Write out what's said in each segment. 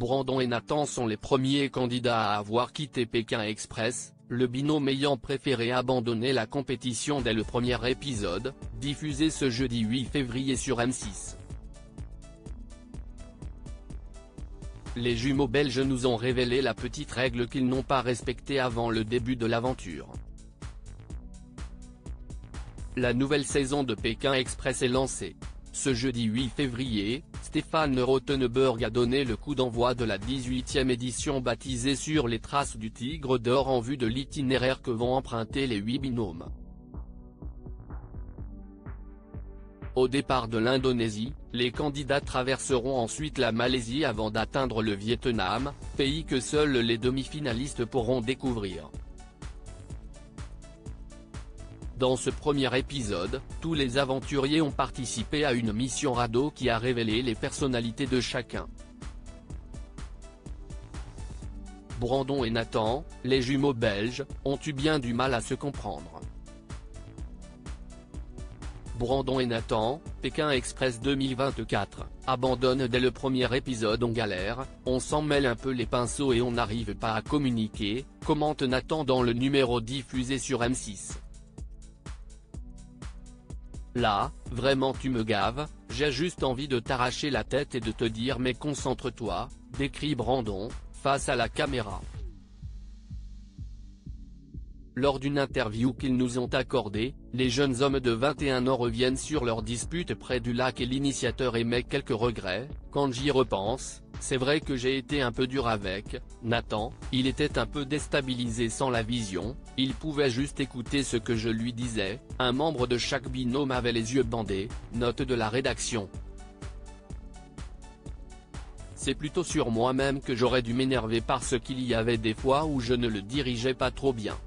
Brandon et Nathan sont les premiers candidats à avoir quitté Pékin Express, le binôme ayant préféré abandonner la compétition dès le premier épisode, diffusé ce jeudi 8 février sur M6. Les jumeaux belges nous ont révélé la petite règle qu'ils n'ont pas respectée avant le début de l'aventure. La nouvelle saison de Pékin Express est lancée. Ce jeudi 8 février, Stéphane Rothenberg a donné le coup d'envoi de la 18e édition baptisée Sur les traces du Tigre d'Or en vue de l'itinéraire que vont emprunter les 8 binômes. Au départ de l'Indonésie, les candidats traverseront ensuite la Malaisie avant d'atteindre le Vietnam, pays que seuls les demi-finalistes pourront découvrir. Dans ce premier épisode, tous les aventuriers ont participé à une mission radeau qui a révélé les personnalités de chacun. Brandon et Nathan, les jumeaux belges, ont eu bien du mal à se comprendre. Brandon et Nathan, Pékin Express 2024, abandonnent dès le premier épisode en galère, on s'en mêle un peu les pinceaux et on n'arrive pas à communiquer, commente Nathan dans le numéro diffusé sur M6. Là, vraiment tu me gaves, j'ai juste envie de t'arracher la tête et de te dire mais concentre-toi, décrit Brandon, face à la caméra. Lors d'une interview qu'ils nous ont accordée, les jeunes hommes de 21 ans reviennent sur leur dispute près du lac et l'initiateur émet quelques regrets. Quand j'y repense, c'est vrai que j'ai été un peu dur avec Nathan, il était un peu déstabilisé sans la vision, il pouvait juste écouter ce que je lui disais, un membre de chaque binôme avait les yeux bandés, note de la rédaction. C'est plutôt sur moi-même que j'aurais dû m'énerver parce qu'il y avait des fois où je ne le dirigeais pas trop bien.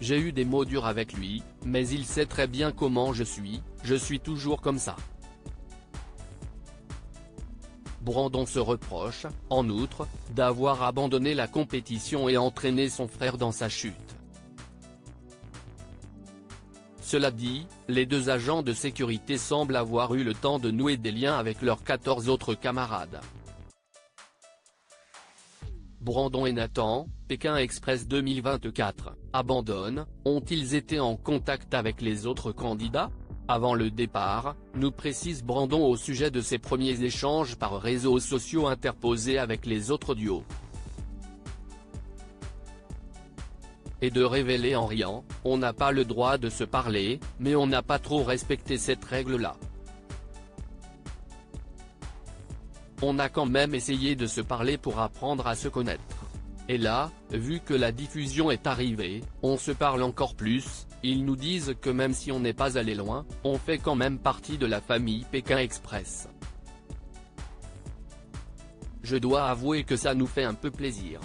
J'ai eu des mots durs avec lui, mais il sait très bien comment je suis toujours comme ça. Brandon se reproche, en outre, d'avoir abandonné la compétition et entraîné son frère dans sa chute. Cela dit, les deux agents de sécurité semblent avoir eu le temps de nouer des liens avec leurs 14 autres camarades. Brandon et Nathan, Pékin Express 2024, abandonnent, ont-ils été en contact avec les autres candidats ? Avant le départ, nous précise Brandon au sujet de ses premiers échanges par réseaux sociaux interposés avec les autres duos. Et de révéler en riant, on n'a pas le droit de se parler, mais on n'a pas trop respecté cette règle-là. On a quand même essayé de se parler pour apprendre à se connaître. Et là, vu que la diffusion est arrivée, on se parle encore plus, ils nous disent que même si on n'est pas allé loin, on fait quand même partie de la famille Pékin Express. Je dois avouer que ça nous fait un peu plaisir.